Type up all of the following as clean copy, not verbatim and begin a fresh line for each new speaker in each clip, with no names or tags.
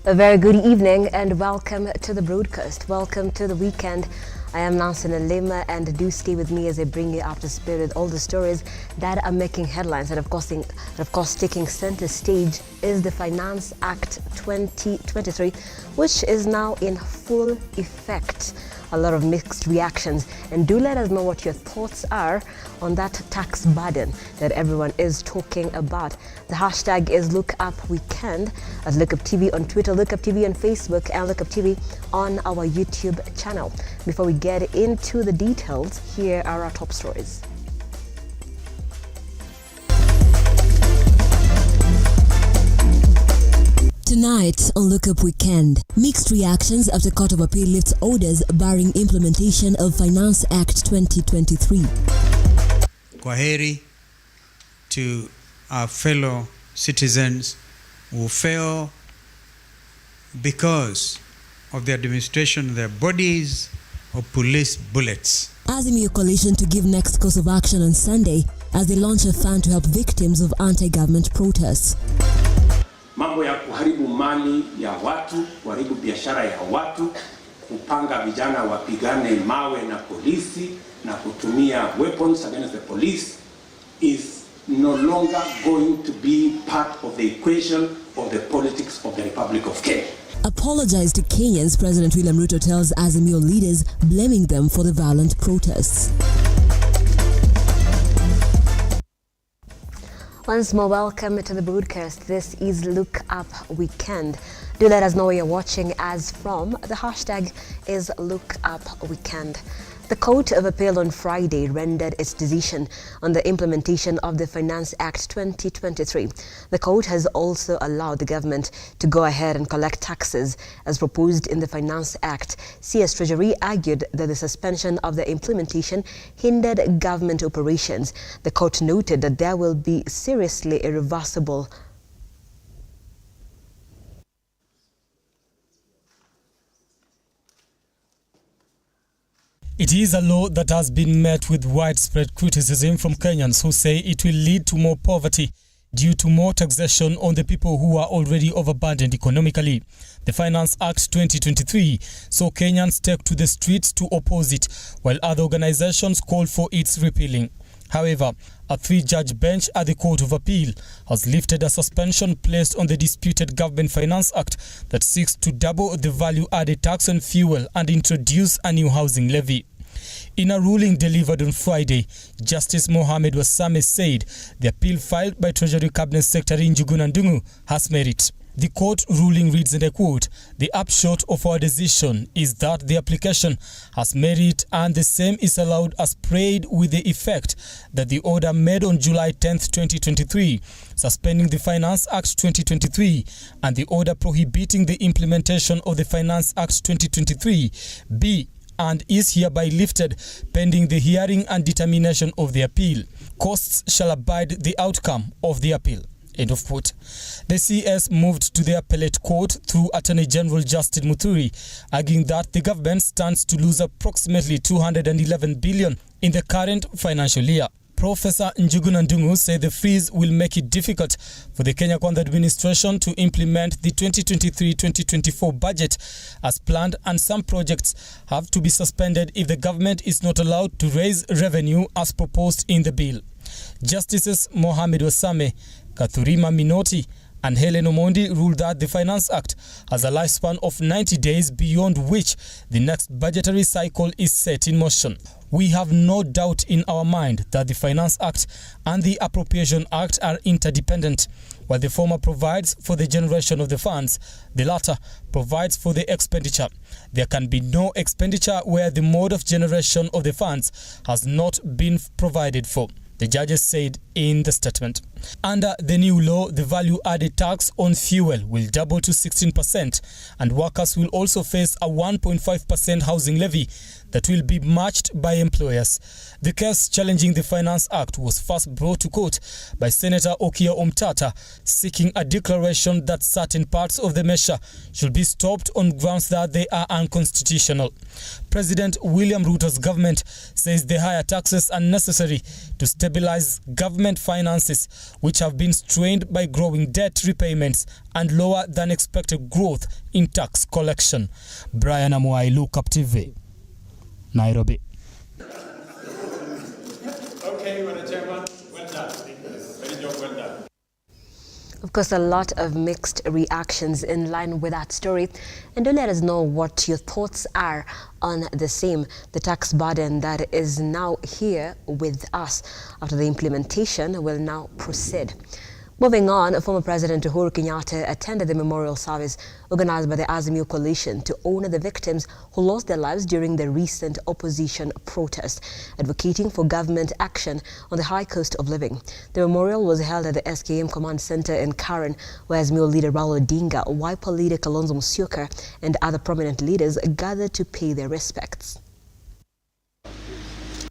A very good evening and welcome to the broadcast. Welcome to the weekend. I am Nancy Nalema and do stay with me as I bring you up to speed with all the stories that are making headlines. And of course, taking center stage is the Finance Act 2023, which is now in full effect. A lot of mixed reactions, and do let us know what your thoughts are on that tax burden that everyone is talking about. The hashtag is #LookUpWeekend at Lookuptv on Twitter, Lookuptv on Facebook, and Lookuptv on our YouTube channel. Before we get into the details, here are our top stories.
Tonight on Lookup Weekend, mixed reactions after Court of Appeal lifts orders barring implementation of Finance Act 2023.
Kwaheri to our fellow citizens who fell because of the administration of their bodies or police bullets.
Azimio coalition to give next course of action on Sunday as they launch a fund to help victims of anti-government protests.
Mambo ya kuharibu mali ya watu, kuharibu biashara ya watu, kupanga vijana wapigane mawe na polisi na kutumia weapons against the police is no longer going to be part of the equation of the politics of the Republic of Kenya.
Apologize to Kenyans, President Ruto tells Azimio leaders, blaming them for the violent protests.
Once more, welcome to the broadcast. This is Look Up Weekend. Do let us know where you're watching us from. The hashtag is Look Up Weekend. The Court of Appeal on Friday rendered its decision on the implementation of the Finance Act 2023. The court has also allowed the government to go ahead and collect taxes as proposed in the Finance Act. CS Treasury argued that the suspension of the implementation hindered government operations. The court noted that there will be seriously irreversible
It is a law that has been met with widespread criticism from Kenyans who say it will lead to more poverty due to more taxation on the people who are already overburdened economically. The Finance Act 2023 saw Kenyans take to the streets to oppose it, while other organizations called for its repealing. However, a three-judge bench at the Court of Appeal has lifted a suspension placed on the disputed Government Finance Act that seeks to double the value-added tax on fuel and introduce a new housing levy. In a ruling delivered on Friday, Justice Mohammed Wasame said the appeal filed by Treasury Cabinet Secretary Njuguna Ndung'u has merit. The court ruling reads, and I quote, "The upshot of our decision is that the application has merit and the same is allowed as prayed with the effect that the order made on July 10th, 2023, suspending the Finance Act 2023 and the order prohibiting the implementation of the Finance Act 2023 be and is hereby lifted pending the hearing and determination of the appeal. Courts shall abide the outcome of the appeal." End of quote. The CS moved to the appellate court through Attorney General Justin Muturi, arguing that the government stands to lose approximately 211 billion in the current financial year. Professor Njuguna Ndung'u said the freeze will make it difficult for the Kenya Kwanza administration to implement the 2023-2024 budget as planned, and some projects have to be suspended if the government is not allowed to raise revenue as proposed in the bill. Justices Mohammed Wasame, Kathurima Minoti and Helen Omondi ruled that the Finance Act has a lifespan of 90 days beyond which the next budgetary cycle is set in motion. We have no doubt in our mind that the Finance Act and the Appropriation Act are interdependent. While the former provides for the generation of the funds, the latter provides for the expenditure. There can be no expenditure where the mode of generation of the funds has not been provided for, the judges said in the statement. Under the new law, the value-added tax on fuel will double to 16%, and workers will also face a 1.5% housing levy that will be matched by employers. The case challenging the Finance Act was first brought to court by Senator Okiya Omtata, seeking a declaration that certain parts of the measure should be stopped on grounds that they are unconstitutional. President William Ruto's government says the higher taxes are necessary to stabilize government finances, which have been strained by growing debt repayments and lower than expected growth in tax collection. Brian Amuai, Lookuptv, Nairobi.
Okay, Madam Chairman, well done. Very job, well done.
Of course, a lot of mixed reactions in line with that story. And do let us know what your thoughts are on the same, the tax burden that is now here with us after the implementation will now proceed. Moving on, former President Uhuru Kenyatta attended the memorial service organized by the Azimio coalition to honor the victims who lost their lives during the recent opposition protest, advocating for government action on the high cost of living. The memorial was held at the SKM Command Center in Karen, where Azimio leader Raila Odinga, Wiper leader Kalonzo Musyoka, and other prominent leaders gathered to pay their respects.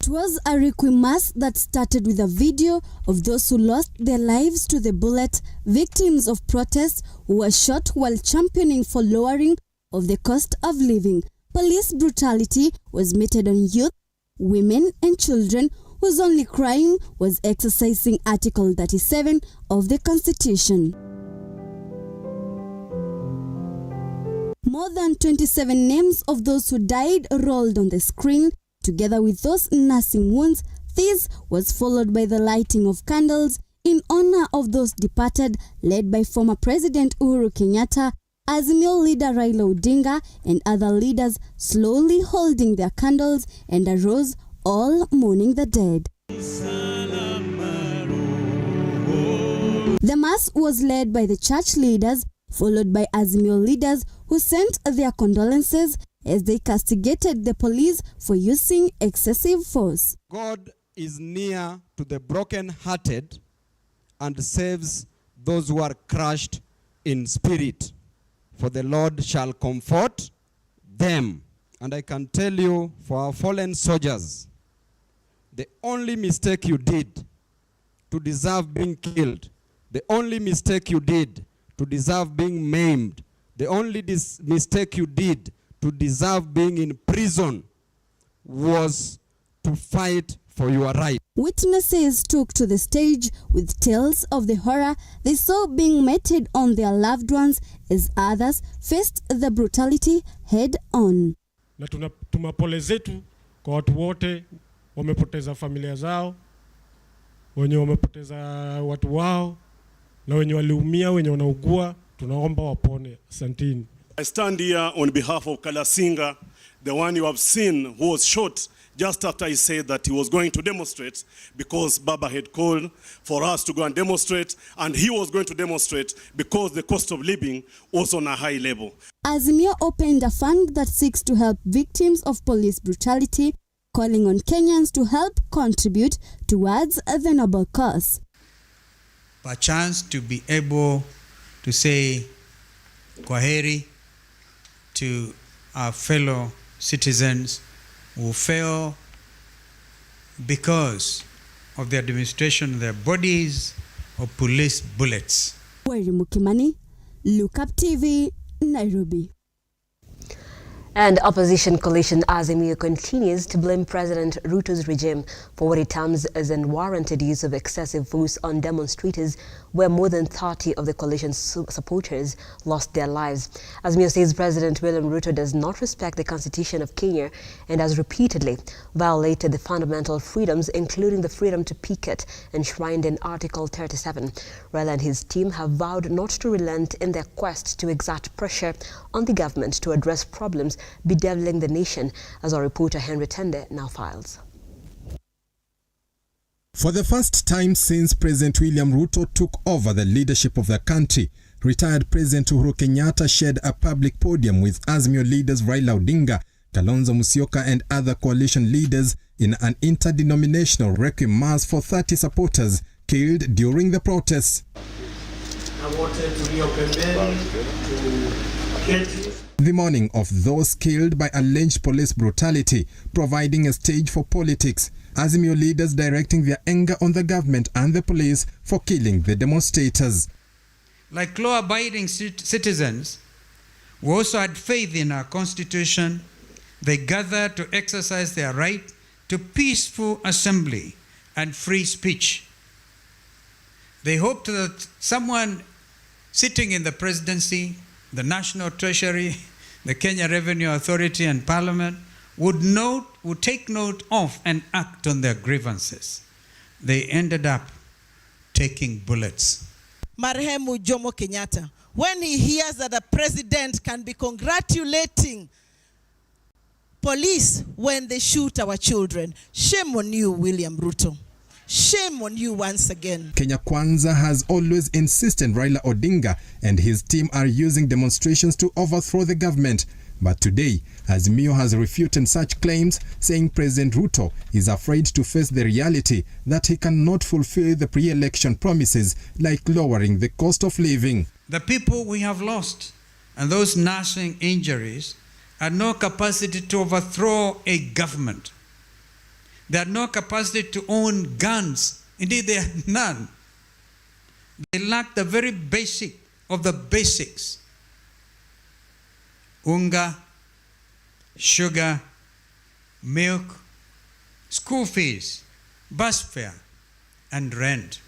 It was a requiem mass that started with a video of those who lost their lives to the bullet, victims of protests who were shot while championing for lowering of the cost of living. Police brutality was meted on youth, women and children whose only crime was exercising Article 37 of the Constitution. More than 27 names of those who died rolled on the screen, together with those nursing wounds. This was followed by the lighting of candles in honor of those departed, led by former President Uhuru Kenyatta, Azimio leader Raila Odinga, and other leaders slowly holding their candles and a rose, all mourning the dead. The mass was led by the church leaders, followed by Azimio leaders who sent their condolences as they castigated the police for using excessive force.
God is near to the broken-hearted and saves those who are crushed in spirit, for the Lord shall comfort them. And I can tell you, for our fallen soldiers, the only mistake you did to deserve being killed, the only mistake you did to deserve being maimed, the only mistake you did to deserve being in prison was to fight for your right.
Witnesses took to the stage with tales of the horror they saw being meted on their loved ones as others faced the brutality head on.
Na tunatuma pole zetu kwa watu wote wamepoteza familia zao, wenye wamepoteza watu wao, na wenye waliumia, wenye wanaugua, tunaomba wapone. Asanteni.
I stand here on behalf of Kalasinga, the one you have seen who was shot just after he said that he was going to demonstrate, because Baba had called for us to go and demonstrate, and he was going to demonstrate because the cost of living was on a high level.
Azimio opened a fund that seeks to help victims of police brutality, calling on Kenyans to help contribute towards the noble cause.
Perchance to be able to say kwaheri to our fellow citizens who fell because of the administration of their bodies or police bullets.
Weri Mukimani, Lookuptv, Nairobi.
And opposition coalition Azimio continues to blame President Ruto's regime for what it terms as unwarranted use of excessive force on demonstrators, where more than 30 of the coalition's supporters lost their lives. Azimio says President William Ruto does not respect the Constitution of Kenya and has repeatedly violated the fundamental freedoms, including the freedom to picket enshrined in Article 37. Raila and his team have vowed not to relent in their quest to exert pressure on the government to address problems bedeviling the nation, as our reporter Henry Tende now files.
For the first time since President William Ruto took over the leadership of the country, retired President Uhuru Kenyatta shared a public podium with Azimio leaders Raila Odinga, Kalonzo Musyoka and other coalition leaders in an interdenominational requiem mass for 30 supporters killed during the protests. The mourning of those killed by alleged police brutality, providing a stage for politics. Azimio leaders directing their anger on the government and the police for killing the demonstrators.
Like law-abiding citizens who also had faith in our constitution, they gathered to exercise their right to peaceful assembly and free speech. They hoped that someone sitting in the presidency, the National Treasury, the Kenya Revenue Authority and Parliament would take note of and act on their grievances. They ended up taking bullets.
Marehemu Jomo Kenyatta, when he hears that the president can be congratulating police when they shoot our children, shame on you, William Ruto. Shame on you once again.
Kenya Kwanza has always insisted Raila Odinga and his team are using demonstrations to overthrow the government. But today, Azimio has refuted such claims, saying President Ruto is afraid to face the reality that he cannot fulfill the pre-election promises like lowering the cost of living.
The people we have lost and those nursing injuries had no capacity to overthrow a government. They had no capacity to own guns. Indeed, they had none. They lacked the very basic of the basics. Unga, sugar, milk, school fees, bus fare, and rent.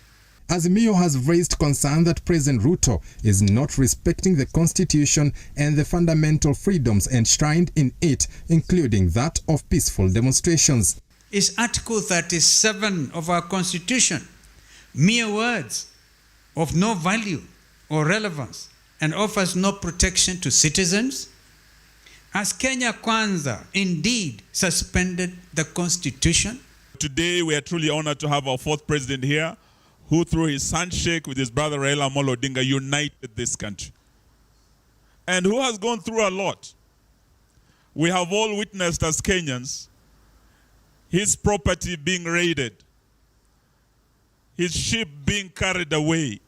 Azimio has raised concern that President Ruto is not respecting the constitution and the fundamental freedoms enshrined in it, including that of peaceful demonstrations.
Is Article 37 of our Constitution mere words of no value or relevance and offers no protection to citizens? Has Kenya Kwanza indeed suspended the Constitution?
Today we are truly honored to have our fourth president here, who through his handshake with his brother Raila Amolo Odinga united this country, and who has gone through a lot. We have all witnessed as Kenyans his property being raided, his sheep being carried away,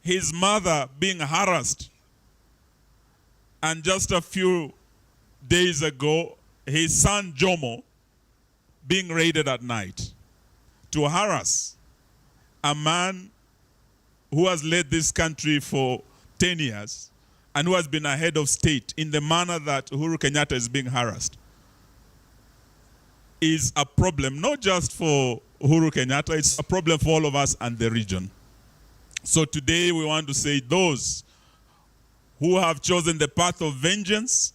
his mother being harassed, and just a few days ago, his son Jomo being raided at night to harass a man who has led this country for 10 years and who has been a head of state in the manner that Uhuru Kenyatta is being harassed, is a problem, not just for Uhuru Kenyatta, it's a problem for all of us and the region. So today we want to say those who have chosen the path of vengeance,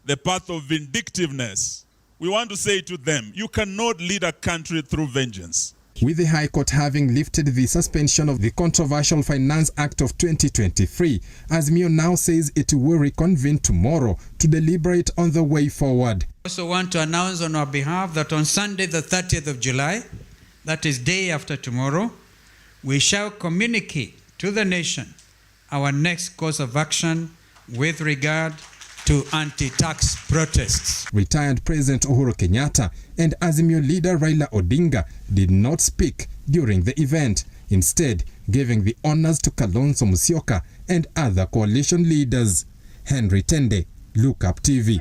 the path of vindictiveness, we want to say to them, you cannot lead a country through vengeance.
With the High Court having lifted the suspension of the controversial Finance Act of 2023, Azimio now says it will reconvene tomorrow to deliberate on the way forward.
I also want to announce on our behalf that on Sunday the 30th of July, that is day after tomorrow, we shall communicate to the nation our next course of action with regard to anti-tax protests.
Retired President Uhuru Kenyatta and Azimio leader Raila Odinga did not speak during the event, instead giving the honors to Kalonzo Musyoka and other coalition leaders. Henry Tende, Lookuptv.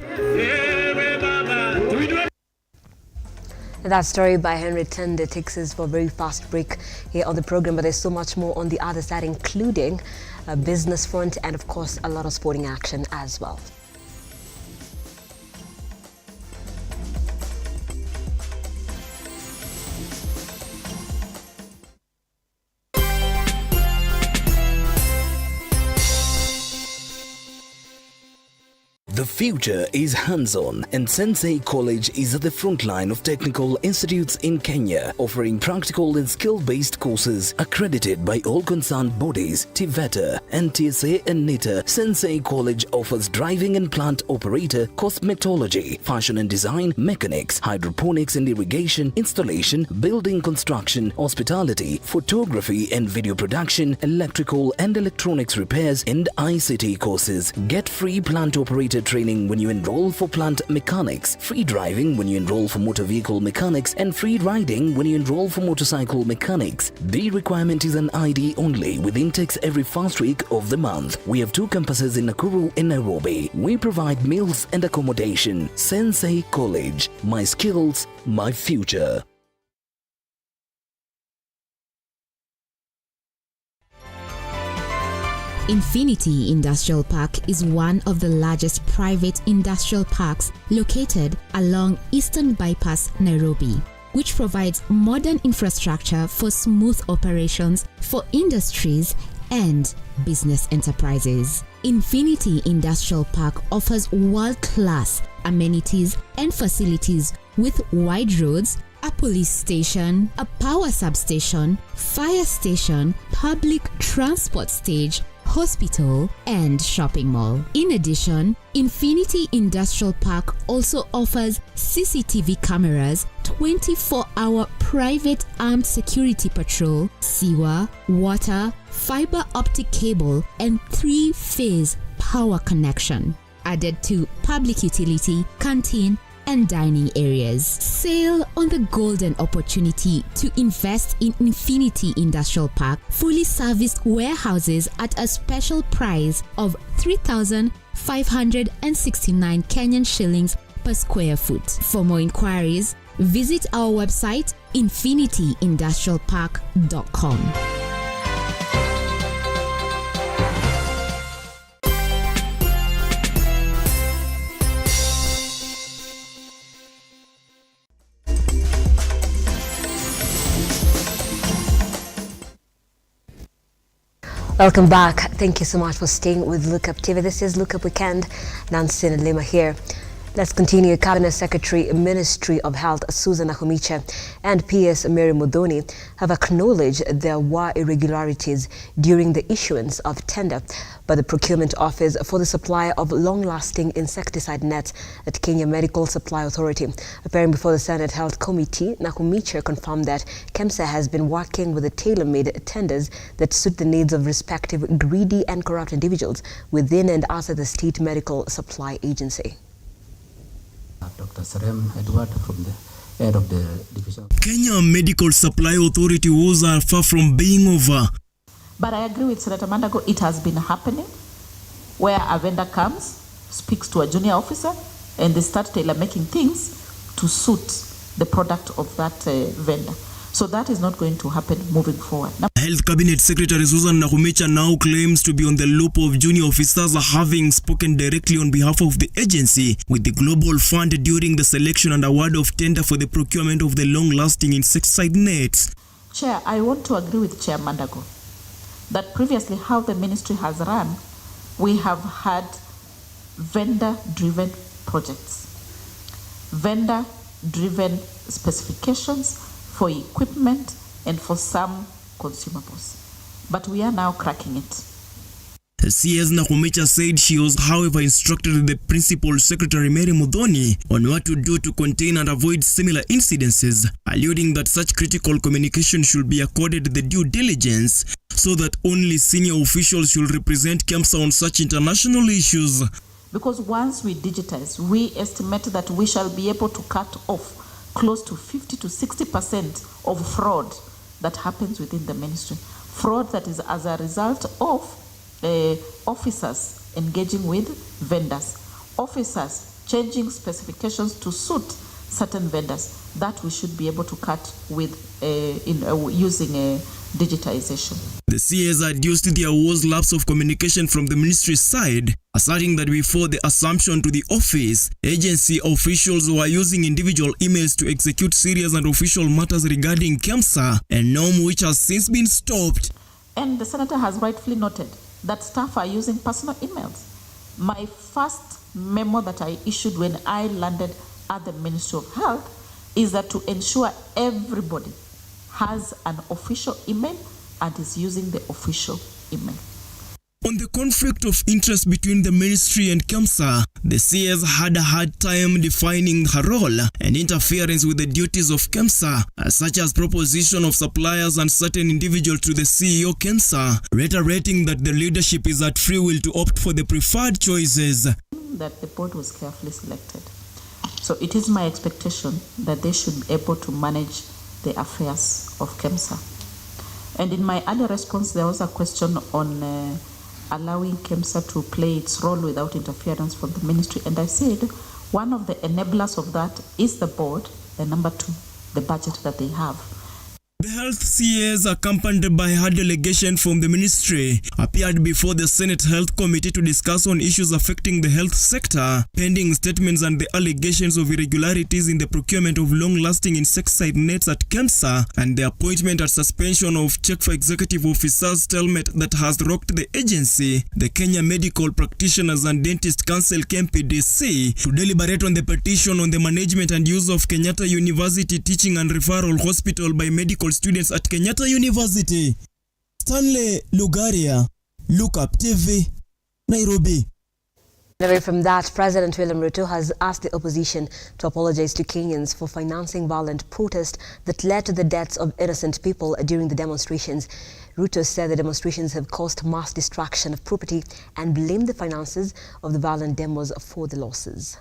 That story by Henry Tende takes us for a very fast break here on the program, but there's so much more on the other side, including a business front and, of course, a lot of sporting action as well.
The future is hands-on, and Sensei College is at the front line of technical institutes in Kenya, offering practical and skill-based courses accredited by all concerned bodies, TVETA, NTSA and NITA. Sensei College offers driving and plant operator, cosmetology, fashion and design, mechanics, hydroponics and irrigation, installation, building construction, hospitality, photography and video production, electrical and electronics repairs, and ICT courses. Get free plant operator training when you enroll for plant mechanics, free driving when you enroll for motor vehicle mechanics, and free riding when you enroll for motorcycle mechanics. The requirement is an ID only, with intakes every first week of the month. We have 2 campuses in Nakuru and Nairobi. We provide meals and accommodation. Sensei College. My skills, my future.
Infinity Industrial Park is one of the largest private industrial parks located along Eastern Bypass, Nairobi. which provides modern infrastructure for smooth operations for industries and business enterprises. Infinity Industrial Park offers world-class amenities and facilities with wide roads, a police station, a power substation, fire station, public transport stage, hospital, and shopping mall. In addition, Infinity Industrial Park also offers CCTV cameras, 24-hour private armed security patrol, sewer, water, fiber optic cable, and 3-phase power connection, added to public utility, canteen, and dining areas. Sail on the golden opportunity to invest in Infinity Industrial Park, fully serviced warehouses at a special price of 3,569 Kenyan shillings per square foot. For more inquiries, visit our website infinityindustrialpark.com.
Welcome back. Thank you so much for staying with Lookuptv. This is Lookup Weekend. Nancy and Lima here. Let's continue. Cabinet Secretary, Ministry of Health, Susan Nakhumicha, and PS Mary Muthoni have acknowledged there were irregularities during the issuance of tender by the Procurement Office for the supply of long-lasting insecticide nets at Kenya Medical Supply Authority. Appearing before the Senate Health Committee, Nakhumicha confirmed that KEMSA has been working with the tailor-made tenders that suit the needs of respective greedy and corrupt individuals within and outside the State Medical Supply Agency.
Dr. Serem Edward from the head of the division.
Kenya Medical Supply Authority was far from being over.
But I agree with Senator Mandago, it has been happening where a vendor comes, speaks to a junior officer, and they start tailor-making things to suit the product of that vendor. So that is not going to happen moving forward. Now,
Health Cabinet Secretary Susan Nakhumicha now claims to be on the loop of junior officers having spoken directly on behalf of the agency with the Global Fund during the selection and award of tender for the procurement of the long-lasting insecticide nets.
Chair, I want to agree with Chair Mandago that previously how the ministry has run, we have had vendor-driven projects, vendor-driven specifications for equipment and for some consumables. But we are now cracking it.
CS Nakhumicha said she was, however, instructed the Principal Secretary Mary Muthoni on what to do to contain and avoid similar incidences, alluding that such critical communication should be accorded the due diligence so that only senior officials should represent KEMSA on such international issues.
Because once we digitize, we estimate that we shall be able to cut off close to 50 to 60% of fraud that happens within the ministry. Fraud that is as a result of officers engaging with vendors, officers changing specifications to suit certain vendors, that we should be able to cut with using digitization.
The CS adduced there was lapse of communication from the ministry's side, asserting that before the assumption to the office, agency officials were using individual emails to execute serious and official matters regarding KEMSA, a norm which has since been stopped.
And the senator has rightfully noted that staff are using personal emails. My first memo that I issued when I landed at the Ministry of Health is that to ensure everybody has an official email and is using the official email.
On the conflict of interest between the ministry and KEMSA, the CS had a hard time defining her role and interference with the duties of KEMSA, such as proposition of suppliers and certain individuals to the CEO KEMSA, reiterating that the leadership is at free will to opt for the preferred choices.
That the board was carefully selected. So it is my expectation that they should be able to manage the affairs of KEMSA. And in my earlier response, there was a question on allowing KEMSA to play its role without interference from the ministry. And I said, one of the enablers of that is the board, and number two, the budget that they have.
The health CS, accompanied by her delegation from the ministry, appeared before the Senate Health Committee to discuss on issues affecting the health sector, pending statements and the allegations of irregularities in the procurement of long-lasting insecticide nets at KEMSA and the appointment and suspension of check for executive officers stalemate that has rocked the agency. The Kenya Medical Practitioners and Dentist Council KMPDC to deliberate on the petition on the management and use of Kenyatta University Teaching and Referral Hospital by medical students at Kenyatta University. Stanley Lugaria, Lookuptv, Nairobi.
Away from that, President William Ruto has asked the opposition to apologize to Kenyans for financing violent protest that led to the deaths of innocent people during the demonstrations. Ruto said the demonstrations have caused mass destruction of property and blamed the finances of the violent demos for the losses.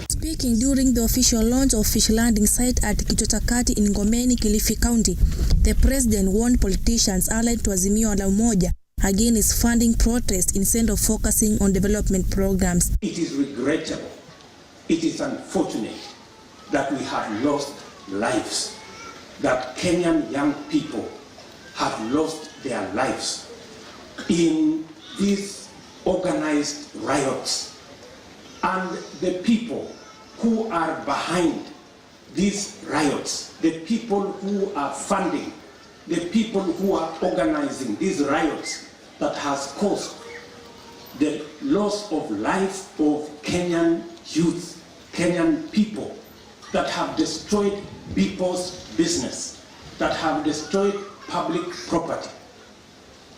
Speaking during the official launch of fish landing site at Kitotakati in Ngomeni, Kilifi County, the president warned politicians allied to Azimio la Umoja against funding protest instead of focusing on development programs.
It is regrettable, it is unfortunate that we have lost lives, that Kenyan young people have lost their lives in these organized riots. And the people who are behind these riots, the people who are funding, the people who are organizing these riots that has caused the loss of life of Kenyan youth, Kenyan people, that have destroyed people's business, that have destroyed public property.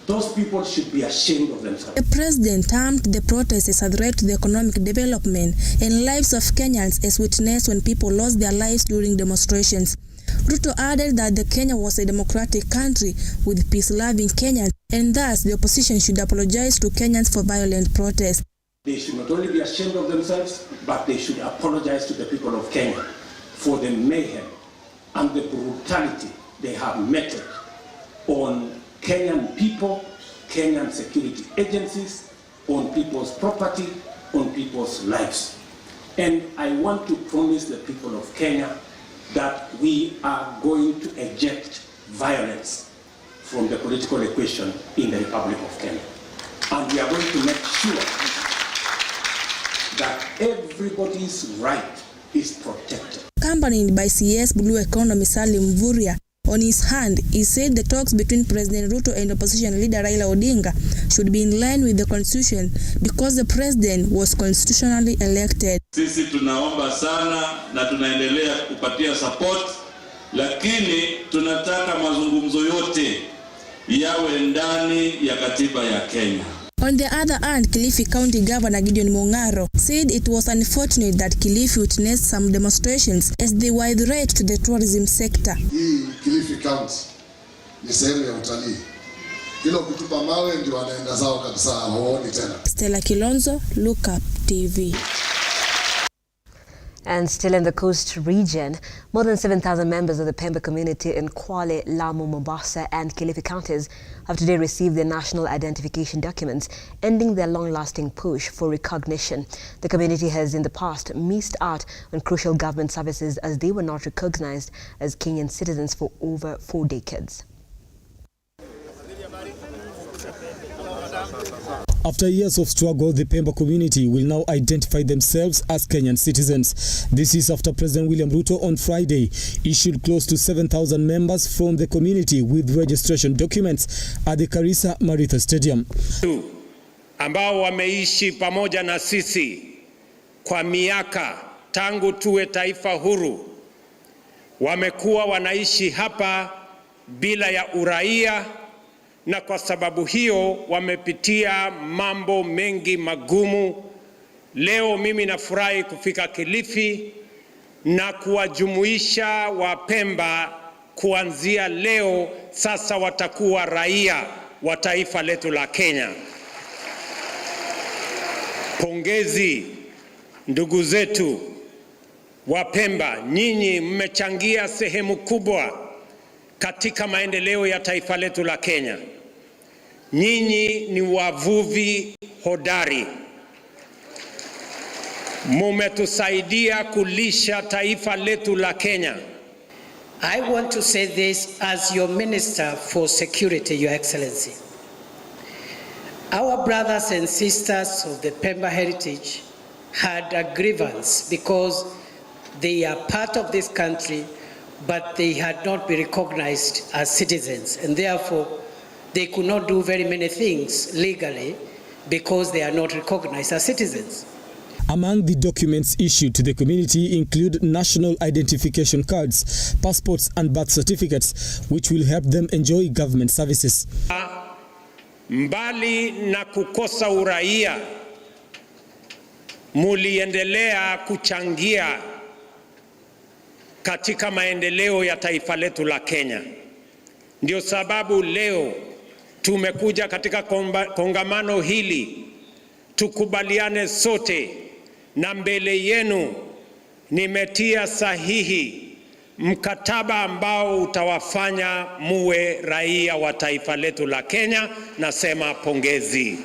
Those people should be ashamed of themselves.
The president termed the protest as a threat to the economic development and lives of Kenyans as witnessed when people lost their lives during demonstrations. Ruto added that the Kenya was a democratic country with peace-loving Kenyans, and thus the opposition should apologize to Kenyans for violent protests.
They should not only be ashamed of themselves, but they should apologize to the people of Kenya for the mayhem and the brutality they have meted on Kenyan people, Kenyan security agencies, on people's property, on people's lives. And I want to promise the people of Kenya that we are going to eject violence from the political equation in the Republic of Kenya. And we are going to make sure that everybody's right is protected.
Accompanied by CS Blue Economy Salim Mvurya, on his hand, he said the talks between President Ruto and opposition leader Raila Odinga should be in line with the constitution because the president was constitutionally elected.
Sisi tunaomba sana na tunaendelea kupatia support, lakini tunataka mazungumzo yote yawe ndani ya katiba ya Kenya.
On the other hand, Kilifi County Governor Gideon Mongaro said it was unfortunate that Kilifi witnessed some demonstrations as they were a threat to the tourism sector.
Hii Kilifi County ni sehemu ya utalii. Kila ukitupa mawe ndio wanaenda zao kabisa, hawaoni tena.
Stella Kilonzo, Lookuptv.
And still in the coast region, more than 7,000 members of the Pemba community in Kwale, Lamu, Mombasa and Kilifi counties have today received their national identification documents, ending their long-lasting push for recognition. The community has in the past missed out on crucial government services as they were not recognized as Kenyan citizens for over 4 decades.
After years of struggle, the Pemba community will now identify themselves as Kenyan citizens. This is after President William Ruto on Friday issued close to 7,000 members from the community with registration documents at the Karisa Maritha Stadium.
Ambao wameishi pamoja na sisi kwa miaka tangu tuwe taifa huru, wamekuwa wanaishi hapa bila ya uraia, na kwa sababu hiyo wamepitia mambo mengi magumu. Leo mimi nafurahi kufika Kilifi na kuwajumuisha Wapemba. Kuanzia leo sasa watakuwa raia wa taifa letu la Kenya. Pongezi ndugu zetu Wapemba, nyinyi mmechangia sehemu kubwa katika maendeleo ya taifa letu la Kenya. Nyinyi ni wavuvi hodari. Mumetusaidia kulisha taifa letu la Kenya.
I want to say this as your Minister for Security, Your Excellency. Our brothers and sisters of the Pemba heritage had a grievance because they are part of this country, but they had not been recognized as citizens, and therefore they could not do very many things legally because they are not recognized as citizens.
Among the documents issued to the community include national identification cards, passports and birth certificates, which will help them enjoy government services.
Mbali na kukosa uraia, muliendelea kuchangia katika maendeleo ya taifa letu la Kenya. Ndio sababu leo tumekuja katika kongamano hili tukubaliane sote, na mbele yenu nimetia sahihi mkataba ambao utawafanya muwe raia wa taifa letu la Kenya. Nasema pongezi.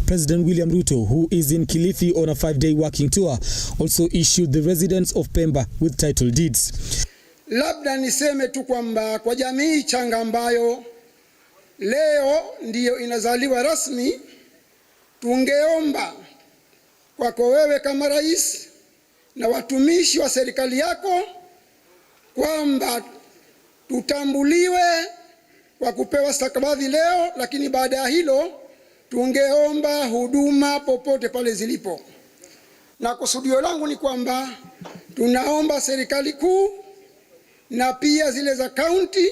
President William Ruto, who is in Kilifi on a 5-day working tour, also issued the residents of Pemba with title deeds.
Labda niseme tu kwamba kwa jamii changa ambayo leo ndiyo inazaliwa rasmi, tungeomba kwako wewe kama rais na watumishi wa serikali yako kwamba tutambuliwe kwa kupewa stakabadhi leo, lakini baada ya hilo tungeomba huduma popote pale zilipo. Na kusudio langu ni kwamba tunaomba serikali kuu na pia zile za county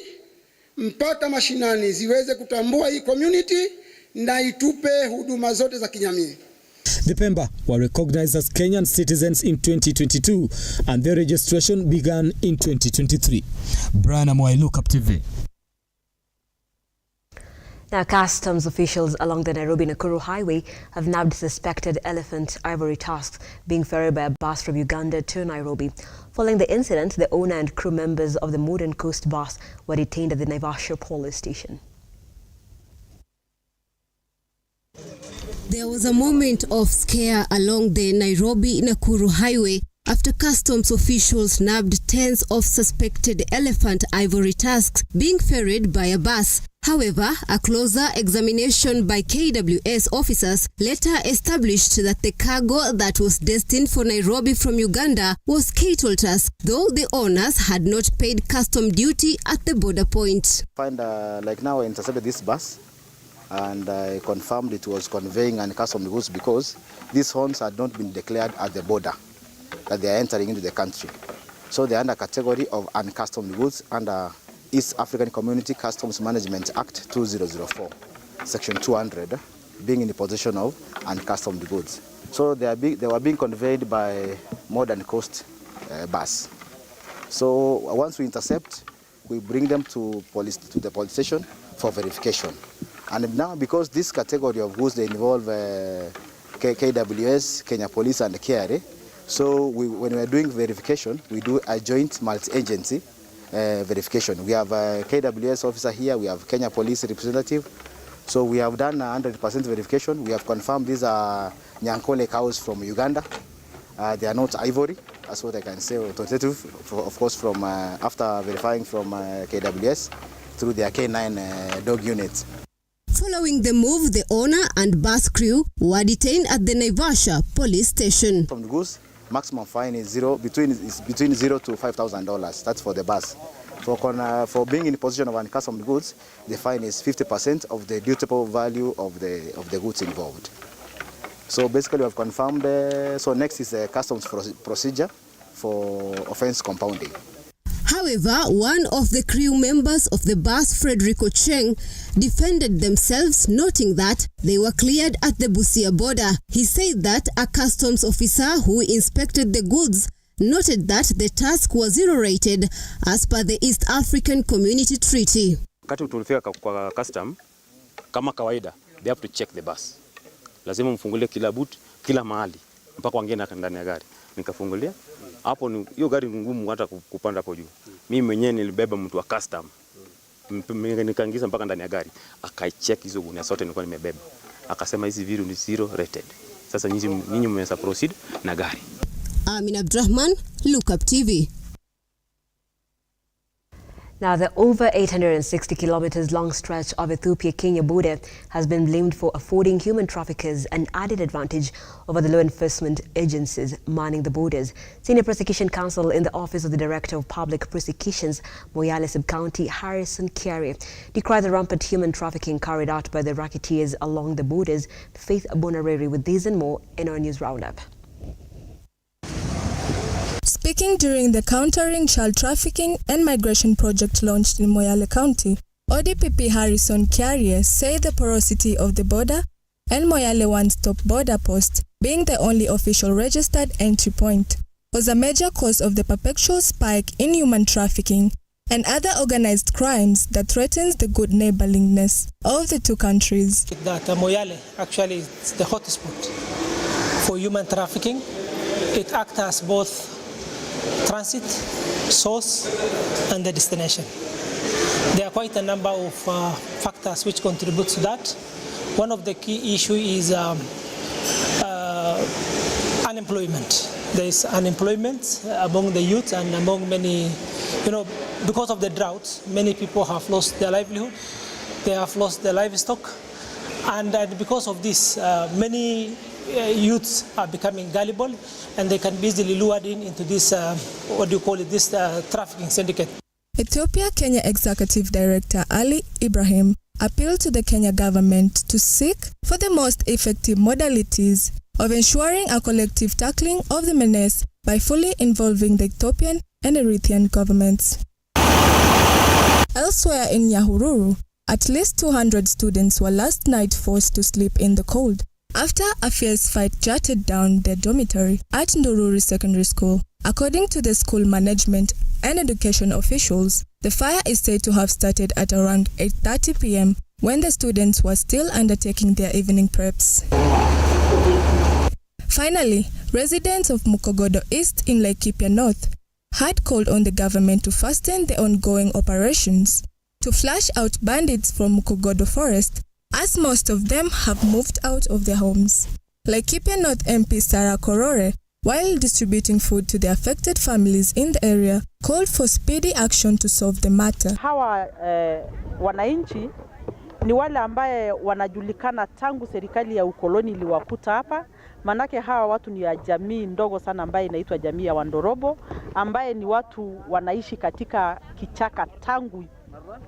mpaka mashinani ziweze kutambua hii community na itupe huduma zote za kijamii.
The Pemba were recognized as Kenyan citizens in 2022 and their registration began in 2023. Brian Amoy, Lookuptv.
Now, customs officials along the Nairobi-Nakuru highway have nabbed suspected elephant ivory tusks being ferried by a bus from Uganda to Nairobi. Following the incident, the owner and crew members of the Modern Coast bus were detained at the Naivasha police station.
There was a moment of scare along the Nairobi-Nakuru highway after customs officials nabbed tens of suspected elephant ivory tusks being ferried by a bus. However, a closer examination by KWS officers later established that the cargo that was destined for Nairobi from Uganda was cattle tusks, though the owners had not paid custom duty at the border point.
Like now I intercepted this bus and I confirmed it was conveying uncustomary goods because these horns had not been declared at the border that they are entering into the country. So they are under category of uncustomary goods under East African Community Customs Management Act 2004, Section 200, being in the possession of uncustomary goods. So they were being conveyed by Modern Coast bus. So once we intercept, we bring them to the police station for verification. And now, because this category of goods, they involve KWS, Kenya Police and KRA, so when we are doing verification, we do a joint multi-agency verification. We have a KWS officer here, we have Kenya Police representative. So we have done 100% verification. We have confirmed these are Nyankole cows from Uganda. They are not ivory, that's what I can say, authoritative, of course, from after verifying from KWS through their K9 dog unit.
Following the move, the owner and bus crew were detained at the Naivasha police station.
From the goods, maximum fine is between $0 to $5,000. That's for the bus. For being in possession of uncustomary goods, the fine is 50% of the dutiable value of the goods involved. So basically, we have confirmed. So next is the customs procedure for offense compounding.
However, one of the crew members of the bus, Frederico Cheng, defended themselves, noting that they were cleared at the Busia border. He said that a customs officer who inspected the goods noted that the task was zero-rated as per the East African Community Treaty.
Wakati tulifika kwa custom, kama kawaida, they have to check the bus. Lazima mfungulie kila boot, kila mahali, mpaka waingie ndani ya gari. Nikafungulia. Hapo ni hiyo gari ngumu hata kupanda hapo juu. Mimi mwenyewe nilibeba mtu wa custom. Nikaingiza mpaka ndani ya gari. Akaicheck hizo gunia zote nilikuwa nimebeba. Akasema hizi viru ni zero rated. Sasa nyinyi mmeweza proceed na gari.
Amin Abdurrahman, Lookuptv.
Now, the over 860 kilometers long stretch of Ethiopia-Kenya border has been blamed for affording human traffickers an added advantage over the law enforcement agencies manning the borders. Senior Prosecution Counsel in the Office of the Director of Public Prosecutions, Moyale Sub-County, Harrison Kiari, decried the rampant human trafficking carried out by the racketeers along the borders. Faith Bonareri with these and more in our news roundup.
Speaking during the Countering Child Trafficking and Migration project launched in Moyale County, ODPP Harrison Kiari said the porosity of the border and Moyale one-stop border post, being the only official registered entry point, was a major cause of the perpetual spike in human trafficking and other organized crimes that threatens the good neighborliness of the two countries.
That Moyale actually is the hotspot for human trafficking. It acts as both transit, source, and the destination. There are quite a number of factors which contribute to that. One of the key issues is unemployment. There is unemployment among the youth and among many, because of the drought, many people have lost their livelihood, they have lost their livestock, and because of this, many youths are becoming gullible and they can be easily lured into this, this trafficking syndicate.
Ethiopia-Kenya Executive Director Ali Ibrahim appealed to the Kenya government to seek for the most effective modalities of ensuring a collective tackling of the menace by fully involving the Ethiopian and Eritrean governments. Elsewhere in Nyahururu, at least 200 students were last night forced to sleep in the cold after a fierce fight jutted down their dormitory at Ndururi Secondary School. According to the school management and education officials, the fire is said to have started at around 8:30 p.m. when the students were still undertaking their evening preps. Finally, residents of Mukogodo East in Lookuptv North had called on the government to fasten the ongoing operations to flush out bandits from Mukogodo Forest, as most of them have moved out of their homes. Lookuptv North MP Sarah Korore, while distributing food to the affected families in the area, called for speedy action to solve the matter.
Hawa wananchi ni wale ambaye wanajulikana tangu serikali ya ukoloni iliwakuta hapa. Manake hawa watu ni ya jamii ndogo sana ambaye inaitwa jamii ya Wandorobo, ambaye ni watu wanaishi katika kichaka tangu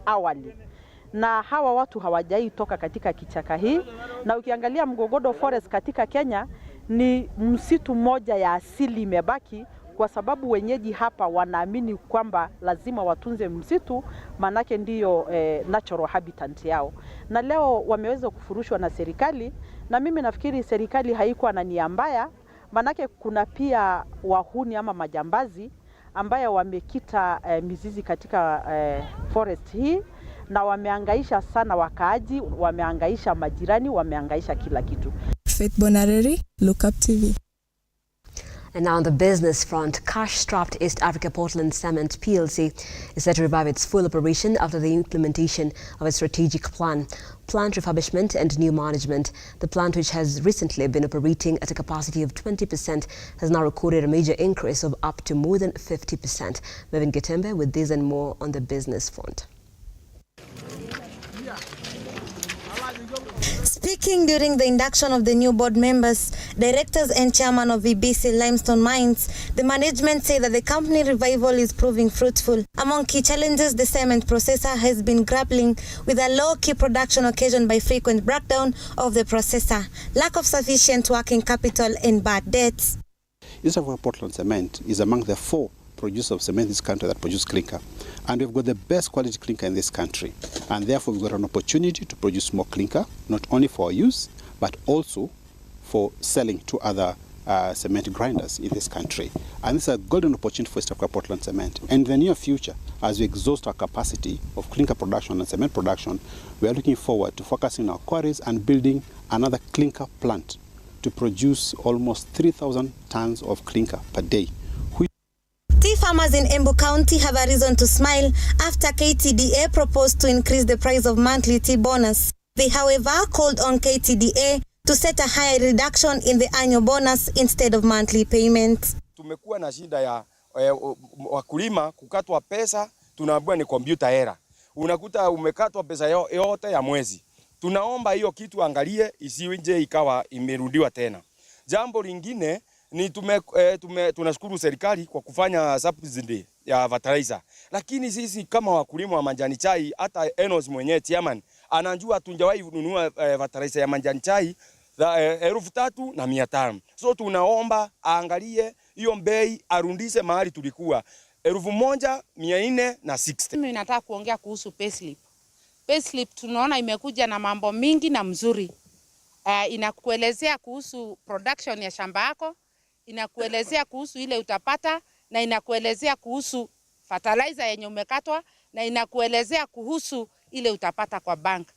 awali. Na hawa watu hawajai toka katika kichaka hii, na ukiangalia Mukogodo Forest katika Kenya ni msitu moja ya asili imebaki, kwa sababu wenyeji hapa wanaamini kwamba lazima watunze msitu, manake ndiyo natural habitat yao. Na leo wameweza kufurushwa na serikali, na mimi nafikiri serikali haikuwa na nia mbaya, manake kuna pia wahuni ama majambazi ambaye wamekita mizizi katika forest hii, na wameangaisha sana wakaaji, wameangaisha majirani, wameangaisha kila kitu.
Faith Bonareri, Lookuptv.
And now on the business front, cash-strapped East Africa Portland Cement PLC is set to revive its full operation after the implementation of a strategic plan, plant refurbishment and new management. The plant, which has recently been operating at a capacity of 20%, has now recorded a major increase of up to more than 50%. Mervyn Getembe with this and more on the business front.
Speaking during the induction of the new board members, directors and chairman of VBC Limestone Mines, the management say that the company revival is proving fruitful. Among key challenges, the cement processor has been grappling with a low-key production occasioned by frequent breakdown of the processor, lack of sufficient working capital and bad debts.
East Africa Portland Cement is among the 4 producers of cement in this country that produce clinker. And we've got the best quality clinker in this country. And therefore we've got an opportunity to produce more clinker, not only for our use, but also for selling to other cement grinders in this country. And this is a golden opportunity for East Africa Portland Cement. And in the near future, as we exhaust our capacity of clinker production and cement production, we are looking forward to focusing our quarries and building another clinker plant to produce almost 3,000 tons of clinker per day.
Tea farmers in Embu County have a reason to smile after KTDA proposed to increase the price of monthly tea bonus. They, however, called on KTDA to set a higher reduction in the annual bonus instead of monthly payments.
Tumekuwa na shida ya wakulima kukatwa pesa
tunaambiwa ni computer error. Unakuta umekatwa pesa yote ya mwezi. Tunaomba hiyo kitu angalie isiwe ikawa imerudiwa tena. Jambo lingine ni tunashukuru serikali kwa kufanya subsidy ya fertilizer. Lakini sisi kama wakulima wa majani chai, hata Enos mwenyewe chairman anajua tunjawahi kununua fertilizer ya majani chai 3,500. So tunaomba aangalie hiyo bei, arundise mahali tulikuwa 1,460.
Mimi nataka kuongea kuhusu payslip. Payslip tunaona imekuja na mambo mingi na mzuri. Inakuelezea kuhusu production ya shamba yako, inakuelezea kuhusu ile utapata, na inakuelezea kuhusu fertilizer yenye umekatwa, na inakuelezea kuhusu ile utapata kwa bank.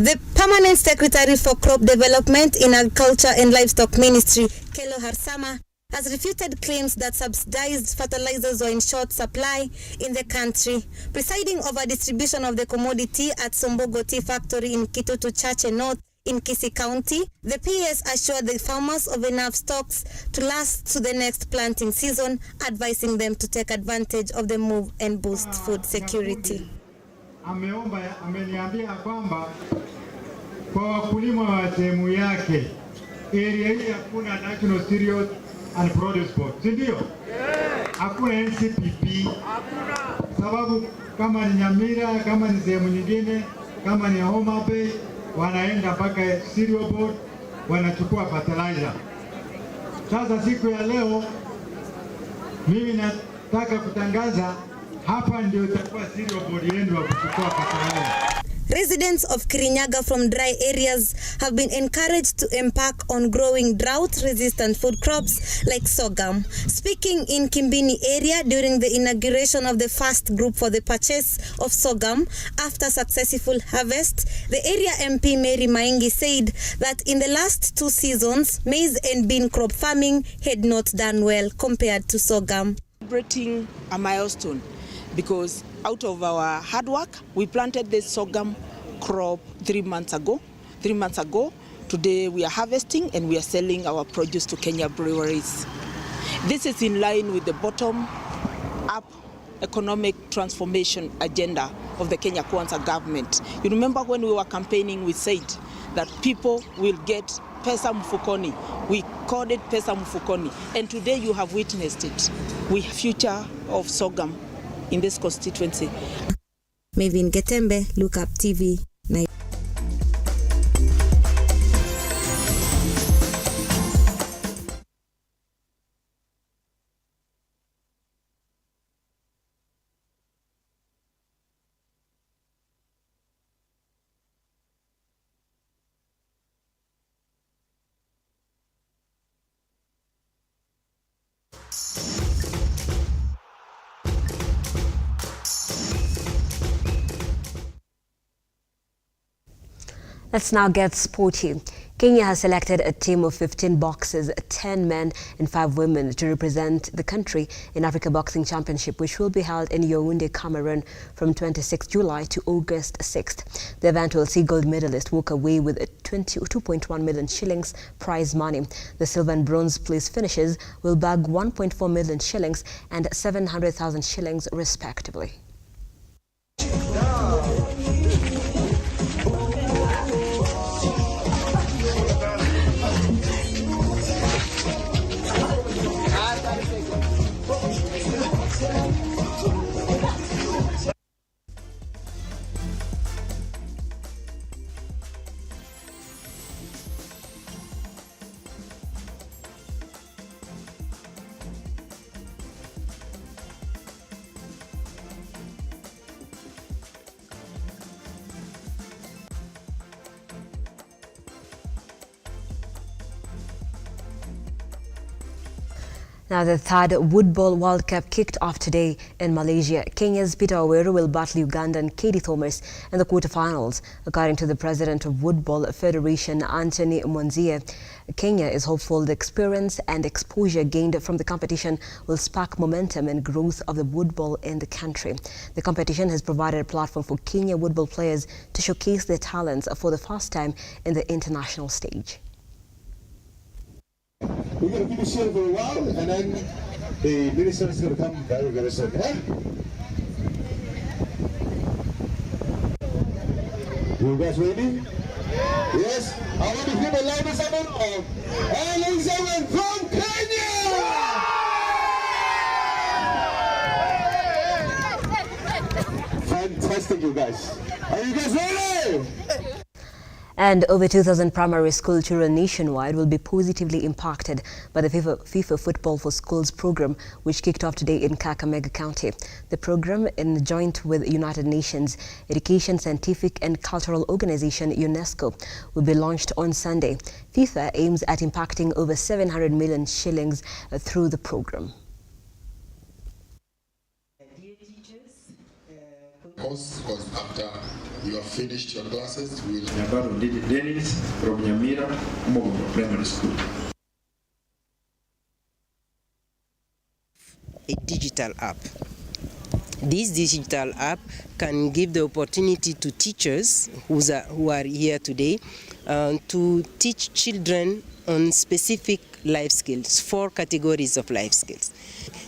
The Permanent Secretary for Crop Development in Agriculture and Livestock Ministry, Kelo Harsama, has refuted claims that subsidized fertilizers were in short supply in the country. Presiding over distribution of the commodity at Sombogo Tea Factory in Kitutu Chache North in Kisii County, the PS assured the farmers of enough stocks to last to the next planting season, advising them to take advantage of the move and boost food security.
Ameniambia kwamba kwa wakulima wa sehemu yake area hii hakuna National Cereals and Produce Board, si ndio? Hakuna NCPP. Hakuna. Sababu kama ni Nyamira, kama ni sehemu nyingine, kama ni Homa Bay, wanaenda mpaka Cereal Board wanachukua fertilizer. Sasa siku ya leo mimi nataka kutangaza hapa ndio itakuwa Cereal Board yenu wa kuchukua fertilizer.
Residents of Kirinyaga from dry areas have been encouraged to embark on growing drought-resistant food crops like sorghum. Speaking in Kimbini area during the inauguration of the first group for the purchase of sorghum after successful harvest, the area MP Mary Maingi said that in the last 2 seasons, maize and bean crop farming had not done well compared to sorghum.
Celebrating a milestone because out of our hard work, we planted this sorghum crop 3 months ago. 3 months ago, today we are harvesting and we are selling our produce to Kenya breweries. This is in line with the bottom-up economic transformation agenda of the Kenya Kwanza government. You remember when we were campaigning, we said that people will get pesa mfukoni. We called it pesa mfukoni. And today you have witnessed it. We have future of sorghum in this constituency.
Mavin Getembe, Lookuptv.
Let's now get sporty. Kenya has selected a team of 15 boxers, 10 men and 5 women to represent the country in Africa Boxing Championship, which will be held in Yaoundé, Cameroon from 26 July to August 6th. The event will see gold medalists walk away with 22.1 million shillings prize money. The silver and bronze place finishers will bag 1.4 million shillings and 700,000 shillings respectively. Now, the third Woodball World Cup kicked off today in Malaysia. Kenya's Peter Oweru will battle Ugandan Katie Thomas in the quarterfinals. According to the president of Woodball Federation, Anthony Mwanzia, Kenya is hopeful the experience and exposure gained from the competition will spark momentum and growth of the woodball in the country. The competition has provided a platform for Kenya woodball players to showcase their talents for the first time in the international stage.
We're going to keep it short for a while, and then the minister is going to come very, very soon.
You guys ready? Yes? I want to hear the loudest amount of Elizabeth from Kenya! Fantastic, you guys. Are you guys ready?
And over 2,000 primary school children nationwide will be positively impacted by the FIFA Football for Schools program, which kicked off today in Kakamega County. The program, in joint with United Nations Education, Scientific and Cultural Organization UNESCO, will be launched on Sunday. FIFA aims at impacting over 700 million shillings through the program.
Course was after you have finished your classes, we'll
Dennis from Nyamira, Umogo Primary School.
A digital app. This digital app can give the opportunity to teachers who are here today to teach children on specific life skills, 4 categories of life skills.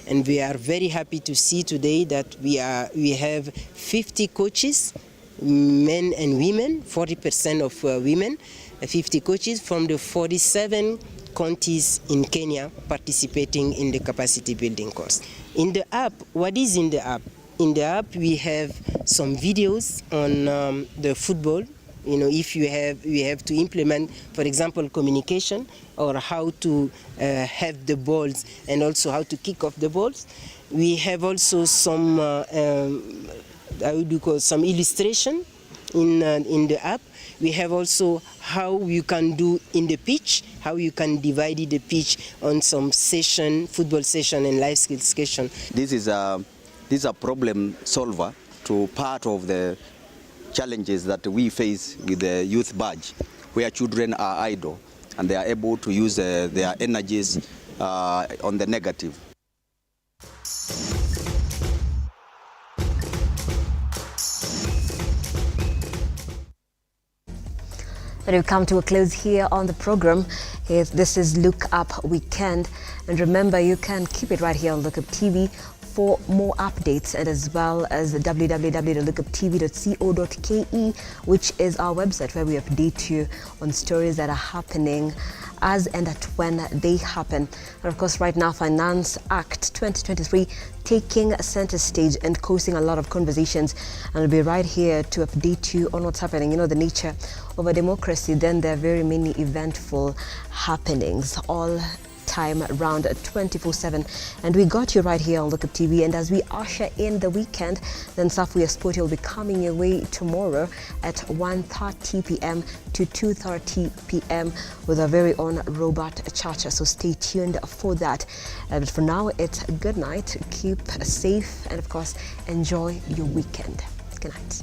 And we are very happy to see today that we have 50 coaches, men and women, 40% of women, 50 coaches from the 47 counties in Kenya participating in the capacity building course. In the app, what is in the app? In the app we have some videos on the football. You know, if you have to implement, for example, communication, or how to have the balls and also how to kick off the balls. We have also some some illustration in the app. We have also how you can do in the pitch, how you can divide the pitch on some session, football session and life skills session.
This is a problem solver to part of the challenges that we face with the youth badge, where children are idle and they are able to use their energies on the negative.
And we've come to a close here on the program. This is Look Up Weekend. And remember, you can keep it right here on Lookuptv for more updates, and as well as www.lookuptv.co.ke, which is our website where we update you on stories that are happening as and at when they happen. And of course, right now, Finance Act 2023 taking center stage and causing a lot of conversations, and we'll be right here to update you on what's happening. You know, the nature of a democracy, then there are very many eventful happenings all time around 24/7, and we got you right here on Lookuptv. And as we usher in the weekend, then Safuya Sport will be coming your way tomorrow at 1:30 p.m. to 2:30 p.m. with our very own Robert Chacha, so stay tuned for that. But for now, it's good night, keep safe, and of course enjoy your weekend. Good night.